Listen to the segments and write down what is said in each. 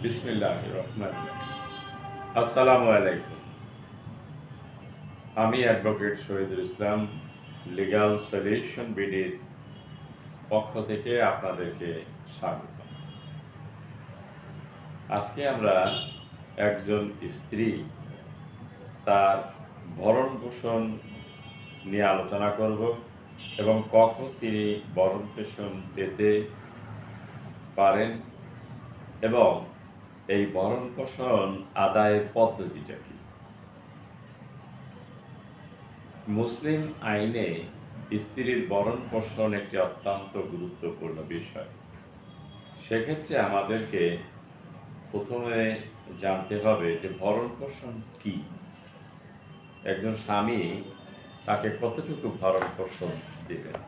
বিসমিল্লাহির রহমানির রহিম। আসসালামু আলাইকুম। আমি advocate Shahidul Islam, legal solution বিডির পক্ষ থেকে আপনাদেরকে স্বাগত। আজকে আমরা একজন স্ত্রী তার ভরণ পোষণ নিয়ে আলোচনা করব এবং কখন তিনি ভরণ পোষণ পেতে পারেন এবং এই ভরণ পোষণ আদায়ের পদ্ধতিটা কি। মুসলিম আইনে স্ত্রীর ভরণ পোষণ একটি অত্যন্ত গুরুত্বপূর্ণ বিষয়। সেক্ষেত্রে আমাদেরকে প্রথমে জানতে হবে যে ভরণ পোষণ কি, একজন স্বামী তাকে কতটুকু ভরণ পোষণ দেবেন।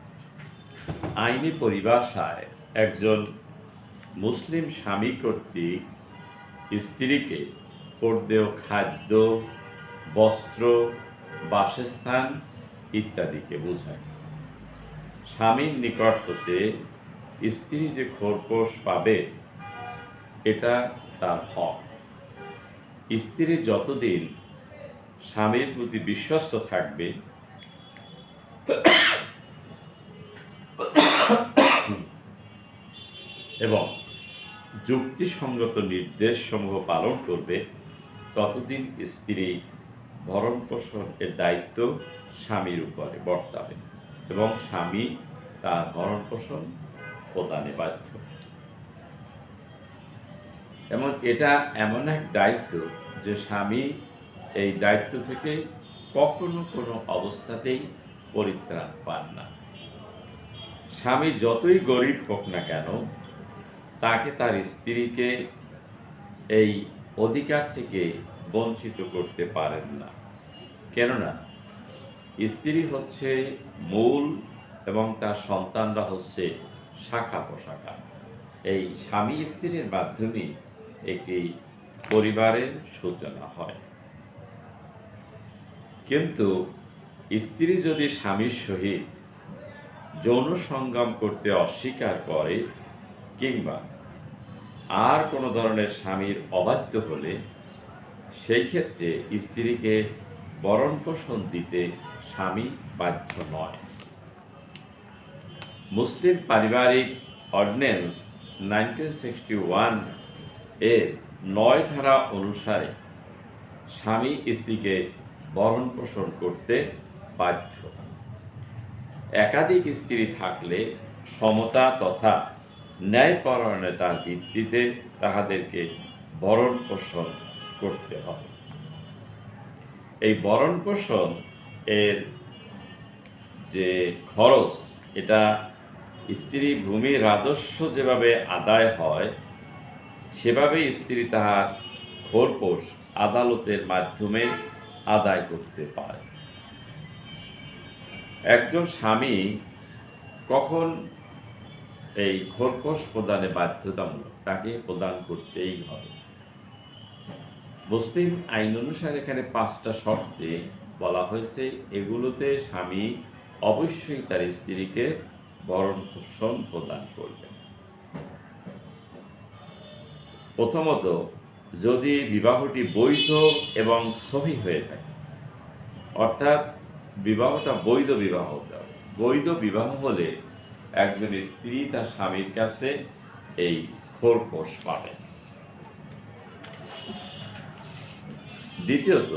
আইনি পরিভাষায় একজন মুসলিম স্বামী কর্তৃক স্ত্রীকে পর্দেয় খাদ্য, বস্ত্র, বাসস্থান ইত্যাদিকে বোঝায়। স্বামীর নিকট হতে স্ত্রী যে খোরপোশ পাবে এটা তার হক। স্ত্রী যতদিন স্বামীর প্রতি বিশ্বস্ত থাকবে এবং যুক্তিসঙ্গত নির্দেশসমূহ পালন করবে ততদিন স্ত্রী ভরণ পোষণ এর দায়িত্ব স্বামীর উপরে বর্তাবে এবং স্বামী তার ভরণ পোষণ প্রদানে বাধ্য। এটা এমন এক দায়িত্ব যে স্বামী এই দায়িত্ব থেকে কখনো কোনো অবস্থাতেই পরিত্রাণ পান না। স্বামী যতই গরিব হোক না কেন তাকে তার স্ত্রীকে এই অধিকার থেকে বঞ্চিত করতে পারেন না। কেননা স্ত্রী হচ্ছে মূল এবং তার সন্তানরা হচ্ছে শাখা প্রশাখা। এই স্বামী স্ত্রীর মাধ্যমে একটি পরিবারের সূচনা হয়। কিন্তু স্ত্রী যদি স্বামীর সহিত যৌন সংগম করতে অস্বীকার করে কিংবা আর কোনো ধরনের স্বামীর অবাধ্য হলে সেই ক্ষেত্রে স্ত্রীকে ভরণ পোষণ দিতে স্বামী বাধ্য নয়। মুসলিম পারিবারিক অর্ডিন্যান্স 1961 এর 9 ধারা অনুসারে স্বামী স্ত্রীকে ভরণ পোষণ করতে বাধ্য। একাধিক স্ত্রী থাকলে সমতা তথা ন্যায়পরায়ণতার ভিত্তিতে তাহাদেরকে ভরণ পোষণ করতে হবে। এই ভরণ পোষণ এর যে খরচ, এটা স্ত্রী ভূমি রাজস্ব যেভাবে আদায় হয় সেভাবে স্ত্রী তাহার খোরপোশ আদালতের মাধ্যমে আদায় করতে পারে। একজন স্বামী কখন এই খোরপোশ প্রদানে বাধ্যতামূলক, তাকে প্রদান করতেই হবে। মুসলিম আইন অনুসারে এখানে 5টা শর্তে বলা হয়েছে, এগুলোতে স্বামী অবশ্যই তার স্ত্রীকে ভরণ পোষণ প্রদান করবে। প্রথমত, যদি বিবাহটি বৈধ এবং সহি হয়ে থাকে, অর্থাৎ বিবাহটা বৈধ বিবাহ হতে হবে। বৈধ বিবাহ হলে একজন স্ত্রী তার স্বামীর কাছে এই খোরপোশ পাবে। দ্বিতীয়ত,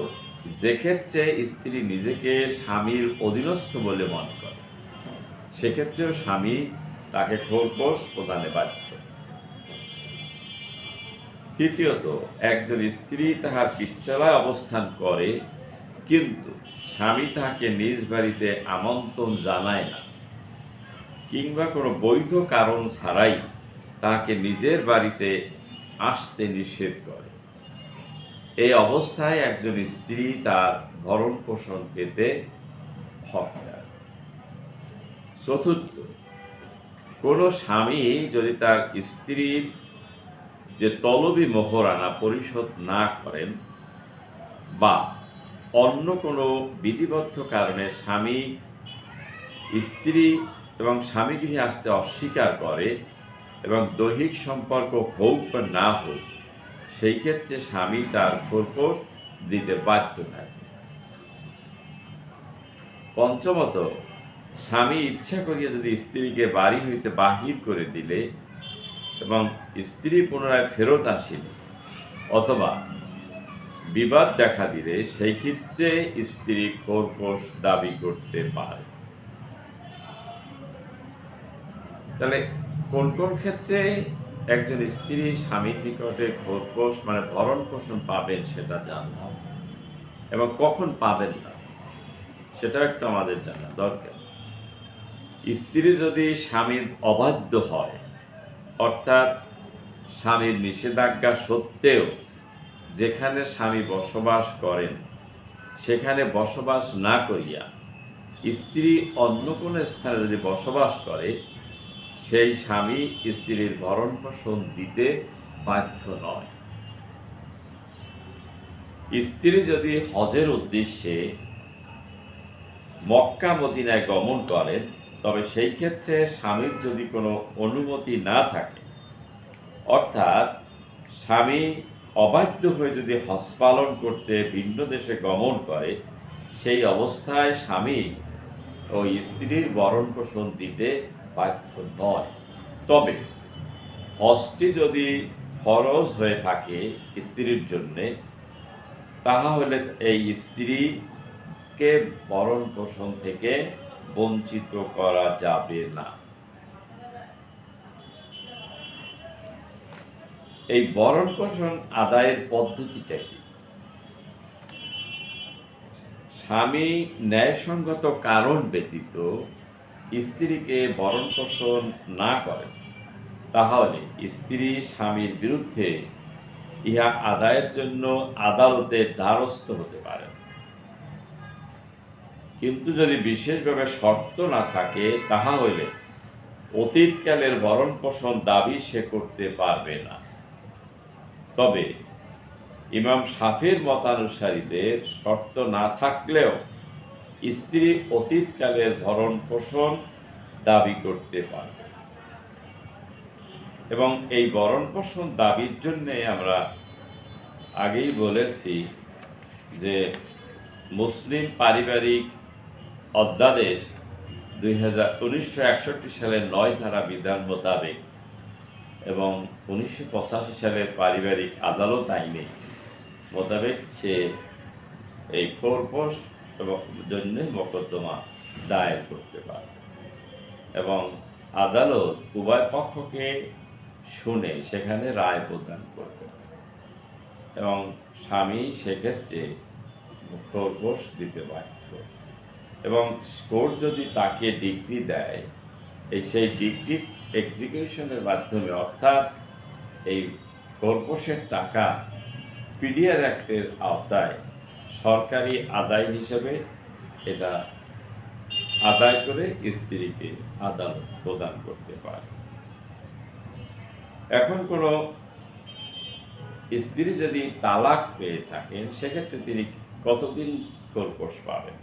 যে ক্ষেত্রে স্ত্রী নিজেকে স্বামীর অধীনস্থ বলে মনে করে সেক্ষেত্রেও স্বামী তাকে খোরপোশ প্রদানে বাধ্য। তৃতীয়ত, একজন স্ত্রী তাহার পিত্রালয়ে অবস্থান করে কিন্তু স্বামী তাহাকে নিজ বাড়িতে আমন্ত্রণ জানায় না কিংবা কোনো বৈধ কারণ ছাড়াই তাহাকে নিজের বাড়িতে আসতে নিষেধ করে, এই অবস্থায় একজন স্ত্রী তার ভরণ পোষণ পেতে হকদার। চতুর্থ, কোনো স্বামী যদি তার স্ত্রীর যে তলবি মোহরানা পরিশোধ না করেন বা অন্য কোনো বিধিবদ্ধ কারণে স্বামী স্ত্রী এবং স্বামী গৃহে আসতে অস্বীকার করে এবং দৈহিক সম্পর্ক হোক বা না হোক সেই ক্ষেত্রে স্বামী তার খোরপোশ দিতে বাধ্য থাকে। পঞ্চমত, স্বামী ইচ্ছা করিয়া যদি স্ত্রীকে বাড়ি হইতে বাহির করে দিলে এবং স্ত্রী পুনরায় ফেরত আসিলে অথবা বিবাদ দেখা দিলে সেই ক্ষেত্রে স্ত্রী খোরপোশ দাবি করতে পারে। তাহলে কোন কোন ক্ষেত্রে একজন স্ত্রী স্বামীর নিকটে খোরপোশ মানে ভরণ পোষণ পাবেন সেটা জানলাম, এবং কখন পাবেন না সেটা একটু আমাদের জানা দরকার। স্ত্রী যদি স্বামীর অবাধ্য হয়, অর্থাৎ স্বামীর নিষেধাজ্ঞা সত্ত্বেও যেখানে স্বামী বসবাস করেন সেখানে বসবাস না করিয়া স্ত্রী অন্য কোনো স্থানে যদি বসবাস করে, সেই স্বামী স্ত্রীর ভরণ পোষণ দিতে বাধ্য নয়। স্ত্রী যদি হজের উদ্দেশ্যে মক্কা মদিনায় গমন করেন, তবে সেই ক্ষেত্রে স্বামীর যদি কোনো অনুমতি না থাকে, অর্থাৎ স্বামী অবাধ্য হয়ে যদি হজ পালন করতে ভিন্ন দেশে গমন করে, সেই অবস্থায় স্বামী ওই স্ত্রীর ভরণ পোষণ দিতে বাধ্য নয়। তবে হজটি যদি ফরজ হয়ে থাকে স্ত্রীর জন্যে, তাহলে এই স্ত্রীকে ভরণ পোষণ থেকে বঞ্চিত করা যাবে না। এই ভরণ পোষণ আদায়ের পদ্ধতিটা কি? স্বামী ন্যায়সঙ্গত কারণ ব্যতীত স্ত্রীকে ভরণ পোষণ না করেন, তাহলে স্ত্রী স্বামীর বিরুদ্ধে ইহা আদায়ের জন্য আদালতের দ্বারস্থ হতে পারেন। কিন্তু যদি বিশেষভাবে শর্ত না থাকে, তাহা হইলে অতীতকালের ভরণ পোষণ দাবি সে করতে পারবে না। তবে ইমাম শাফির মতানুসারীদের শর্ত না থাকলেও স্ত্রী অতীতকালের ভরণ পোষণ দাবি করতে পারবে, এবং এই ভরণ পোষণ দাবির জন্য আমরা আগেই বলেছি যে মুসলিম পারিবারিক অধ্যাদেশ 1961 সালের 9 ধারা বিধান মোতাবেক এবং 1985 সালের পারিবারিক আদালত আইনে মোতাবেক সে এই খোরপোশ এবং জন্য মোকদ্দমা দায়ের করতে পারে, এবং আদালত উভয় পক্ষকে শুনে সেখানে রায় প্রদান করতে পারে, এবং স্বামী সেক্ষেত্রে খোরপোশ দিতে বাধ্য। এবং কোর্ট যদি তাকে ডিগ্রি দেয়, সেই ডিগ্রি এক্সিকিউশনের মাধ্যমে, অর্থাৎ এই খোরপোশের টাকা পিডিআর অ্যাক্টের আওতায় সরকারি আদায় হিসেবে এটা আদায় করে স্ত্রীকে আদালত প্রদান করতে পারে। এখন কোনো স্ত্রী যদি তালাক পেয়ে থাকেন, সেক্ষেত্রে তিনি কতদিন খোরপোশ পাবেন?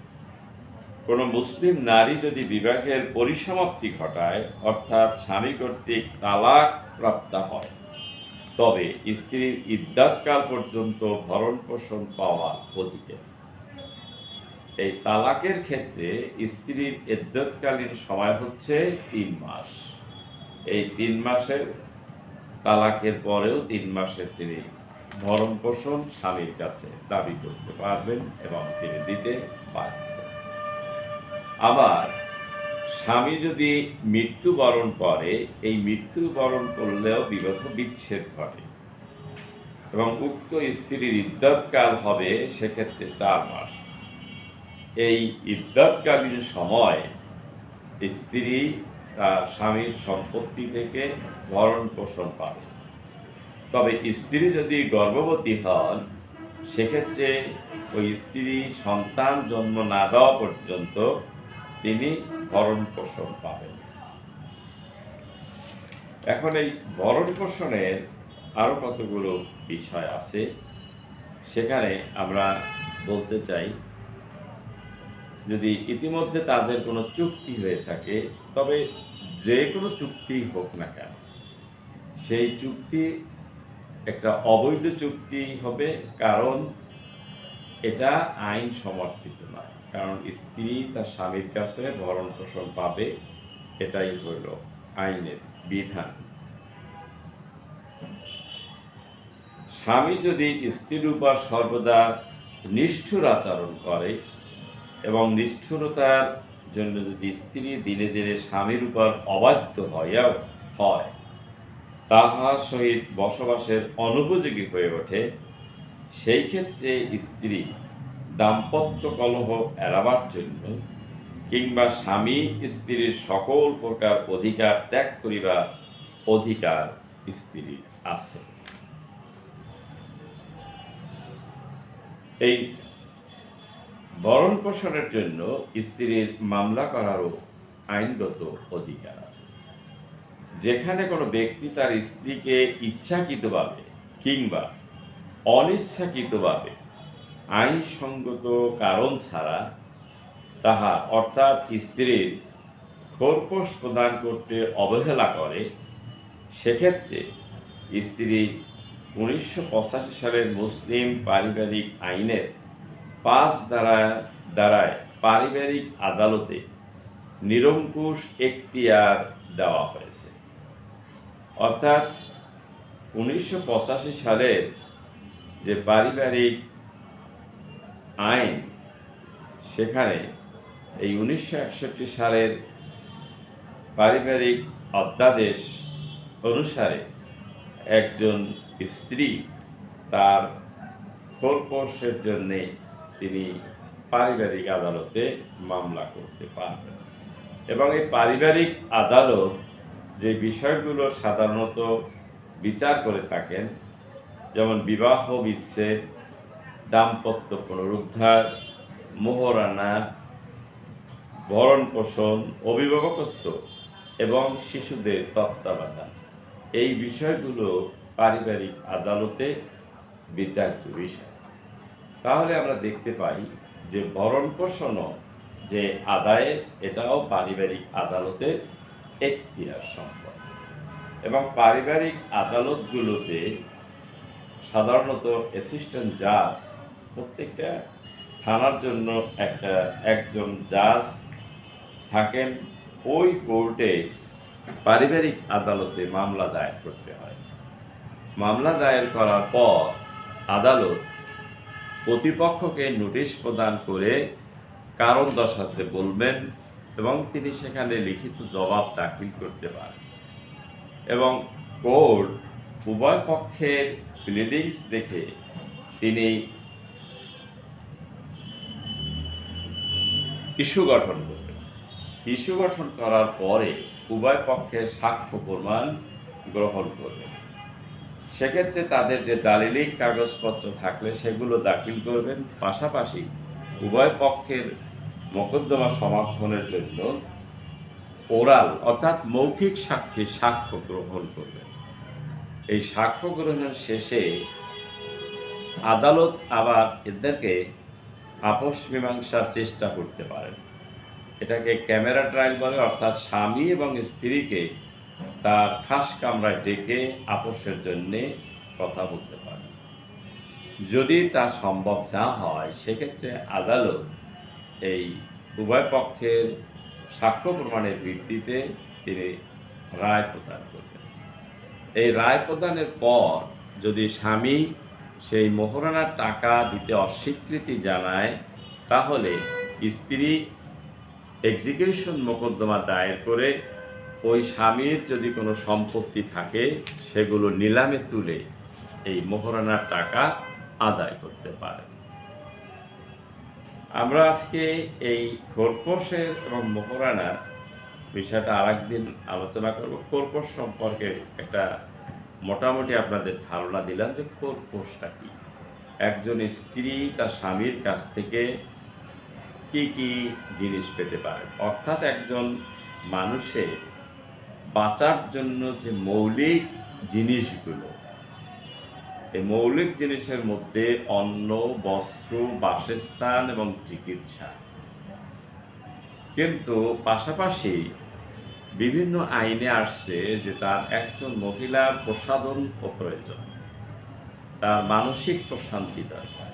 কোনো মুসলিম নারী যদি বিবাহের পরিসমাপ্তি ঘটায়, অর্থাৎ স্বামী কর্তৃক তালাক প্রাপ্তা হয়, তবে স্ত্রীর ইদ্যাতকাল পর্যন্ত ভরণ পোষণ পাওয়ার অধিকার। এই তালাকের ক্ষেত্রে স্ত্রীর ইদ্যতকালীন সময় হচ্ছে 3 মাস। এই 3 মাসের তালাকের পরেও 3 মাসের তিনি ভরণ পোষণ স্বামীর কাছে দাবি করতে পারবেন এবং তিনি দিতে বাধ্য। আবার স্বামী যদি মৃত্যুবরণ করে, এই মৃত্যুবরণ করলেও বিবাহ বিচ্ছেদ ঘটে এবং উক্ত স্ত্রীর ইদ্যতকাল হবে সেক্ষেত্রে 4 মাস। এই ইদ্যতকালীন সময় স্ত্রী তার স্বামীর সম্পত্তি থেকে ভরণ পোষণ পাবে। তবে স্ত্রী যদি গর্ভবতী হন, সেক্ষেত্রে ওই স্ত্রী সন্তান জন্ম না দেওয়া পর্যন্ত তিনি ভরণ পোষণ পাবেন। এখন এই ভরণ পোষণের আরো কতগুলো বিষয় আছে, সেখানে আমরা বলতে চাই, যদি ইতিমধ্যে তাদের কোনো চুক্তি হয়ে থাকে, তবে যে কোনো চুক্তি হোক না কেন, সেই চুক্তি একটা অবৈধ চুক্তি হবে, কারণ এটা আইন সমর্থিত নয়। কারণ স্ত্রী তার স্বামীর কাছে ভরণ পোষণ পাবে, এটাই হইল আইনের বিধান। স্বামী যদি স্ত্রীর উপর সর্বদা নিষ্ঠুর আচরণ করে এবং নিষ্ঠুরতার জন্য যদি স্ত্রী দিনে দিনে স্বামীর উপর অবাধ্য হয়, তাহার সহিত বসবাসের অনুপযোগী হয়ে ওঠে, সেই ক্ষেত্রে স্ত্রী দাম্পত্য কলহ এড়াবার জন্য কিংবা স্বামী স্ত্রীর সকল প্রকার অধিকার ত্যাগ করিবার অধিকার স্ত্রীর আছে। এই ভরণ পোষণের জন্য স্ত্রীর মামলা করারও আইনগত অধিকার আছে। যেখানে কোনো ব্যক্তি তার স্ত্রীকে ইচ্ছাকৃতভাবে কিংবা অনিচ্ছাকৃতভাবে আইনসঙ্গত কারণ ছাড়া তাহার অর্থাৎ স্ত্রীর খোরপোশ প্রদান করতে অবহেলা করে, সেক্ষেত্রে স্ত্রী 1985 সালের মুসলিম পারিবারিক আইনের 5 ধারায় পারিবারিক আদালতে নিরঙ্কুশ এখতিয়ার দেওয়া হয়েছে। অর্থাৎ 1985 সালের যে পারিবারিক আইন, সেখানে এই 1961 সালের পারিবারিক অধ্যাদেশ অনুসারে একজন স্ত্রী তার খোরপোশের জন্যে তিনি পারিবারিক আদালতে মামলা করতে পারবেন। এবং এই পারিবারিক আদালত যে বিষয়গুলো সাধারণত বিচার করে থাকেন, যেমন বিবাহ বিচ্ছেদ, দাম্পত্য পুনরুদ্ধার, মোহরানা, ভরণ পোষণ, অভিভাবকত্ব এবং শিশুদের তত্ত্বাবধান, এই বিষয়গুলো পারিবারিক আদালতে বিচার্য বিষয়। তাহলে আমরা দেখতে পাই যে ভরণ পোষণ যে আদায়ের, এটাও পারিবারিক আদালতের এখতিয়ার সম্পদ। এবং পারিবারিক আদালতগুলোতে সাধারণত অ্যাসিস্ট্যান্ট জাজ, প্রত্যেকটা থানার জন্য একজন জাজ থাকেন। ওই কোর্টে পারিবারিক আদালতে মামলা দায়ের করতে হয়। মামলা দায়ের করার পর আদালত প্রতিপক্ষকে নোটিশ প্রদান করে কারণ দর্শাতে বলবেন এবং তিনি সেখানে লিখিত জবাব দাখিল করতে পারেন। এবং কোর্ট উভয় পক্ষের প্লিডিংস দেখে তিনি ইস্যু গঠন করবেন। ইস্যু গঠন করার পরে উভয় পক্ষের সাক্ষ্য প্রমাণ গ্রহণ করবেন। সেক্ষেত্রে তাদের যে দালিলিক কাগজপত্র থাকলে সেগুলো দাখিল করবেন। পাশাপাশি উভয় পক্ষের মোকদ্দমা সমর্থনের জন্য ওরাল অর্থাৎ মৌখিক সাক্ষী সাক্ষ্য গ্রহণ করবেন। এই সাক্ষ্য গ্রহণের শেষে আদালত আবার এদেরকে আপোষ মীমাংসার চেষ্টা করতে পারেন। এটাকে ক্যামেরা ট্রায়াল বলে, অর্থাৎ স্বামী এবং স্ত্রীকে তার খাস কামরায় ডেকে আপোষের জন্যে কথা বলতে পারেন। যদি তা সম্ভব না হয়, সেক্ষেত্রে আদালত এই উভয় পক্ষের সাক্ষ্য প্রমাণের ভিত্তিতে তিনি রায় প্রদান করবেন। এই রায় প্রদানের পর যদি স্বামী সেই মোহরানার টাকা দিতে অস্বীকৃতি জানায়, তাহলে স্ত্রী এক্সিকিউশন মোকদ্দমা দায়ের করে ওই স্বামীর যদি কোনো সম্পত্তি থাকে সেগুলো নিলামে তুলে এই মোহরানার টাকা আদায় করতে পারে। আমরা আজকে এই খোরপোশের এবং মোহরানার বিষয়টা আরেকদিন আলোচনা করব। খোরপোশ সম্পর্কে একটা মোটামুটি আপনাদের ধারণা দিলাম যে খোরপোশটা কি। একজন স্ত্রী তার স্বামীর কাছ থেকে কি কি জিনিস পেতে পারে, অর্থাৎ একজন মানুষের বাঁচার জন্য যে মৌলিক জিনিসগুলো, এই মৌলিক জিনিসের মধ্যে অন্ন, বস্ত্র, বাসস্থান এবং চিকিৎসা। কিন্তু পাশাপাশি বিভিন্ন আইনে আসছে যে তার একজন মহিলার প্রসাধন ও প্রয়োজন। তার মানসিক প্রশান্তি দরকার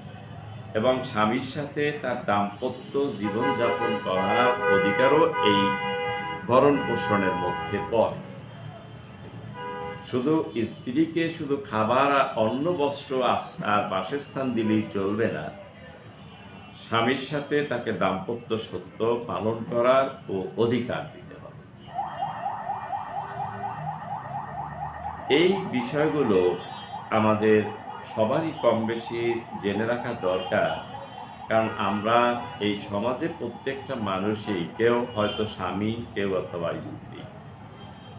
এবং স্বামীর সাথে তার দাম্পত্য জীবনযাপন করার অধিকারও এই ভরণ পোষণের মধ্যে পড়ে। শুধু স্ত্রীকে শুধু খাবার আর অন্ন বস্ত্র আর বাসস্থান দিলেই চলবে না, স্বামীর সাথে তাকে দাম্পত্য সত্য পালন করার ও অধিকার দিতে হবে। এই বিষয়গুলো আমাদের সবারই কম বেশি জেনে রাখা দরকার, কারণ আমরা এই সমাজে প্রত্যেকটা মানুষই কেউ হয়তো স্বামী, কেউ অথবা স্ত্রী,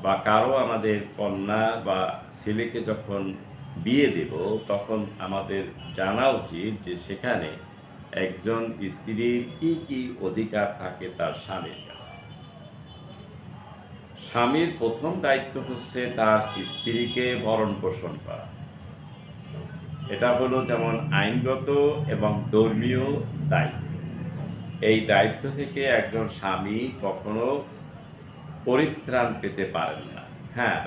বা কারো আমাদের কন্যা বা ছেলেকে যখন বিয়ে দেব তখন আমাদের জানা উচিত যে সেখানে একজন স্ত্রীর কি কি অধিকার থাকে তার স্বামীর কাছে। স্বামীর প্রথম দায়িত্ব হচ্ছে তার স্ত্রীকে ভরণ পোষণ করা। এটা হলো যেমন আইনগত এবং ধর্মীয় দায়িত্ব। এই দায়িত্ব থেকে একজন স্বামী কখনো পরিত্রাণ পেতে পারেন না। হ্যাঁ,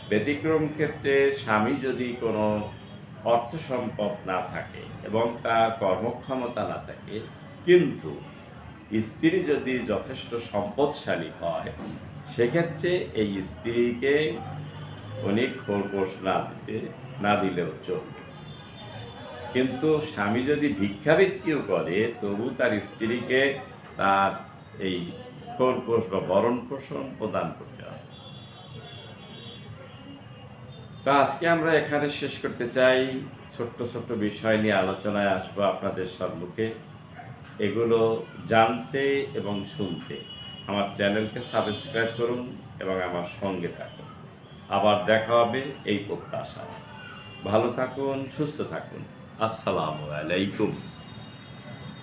ব্যতিক্রম ক্ষেত্রে স্বামী যদি কোনো অর্থ সম্পদ না থাকে এবং তার কর্মক্ষমতা না থাকে, কিন্তু স্ত্রী যদি যথেষ্ট সম্পদশালী হয়, সেক্ষেত্রে এই স্ত্রীকে উনি খোরপোশ না দিলেও চলবে। কিন্তু স্বামী যদি ভিক্ষাবৃত্তিও করে, তবু তার স্ত্রীকে তার এই খোরপোশ বা ভরণ পোষণ প্রদান করতে হবে। তো আজকে আমরা এখানে শেষ করতে চাই। ছোট্ট ছোট্ট বিষয় নিয়ে আলোচনায় আসবো আপনাদের সম্মুখে। এগুলো জানতে এবং শুনতে আমার চ্যানেলকে সাবস্ক্রাইব করুন এবং আমার সঙ্গে থাকুন। আবার দেখা হবে এই প্রত্যাশা। ভালো থাকুন, সুস্থ থাকুন। আসসালামু আলাইকুম।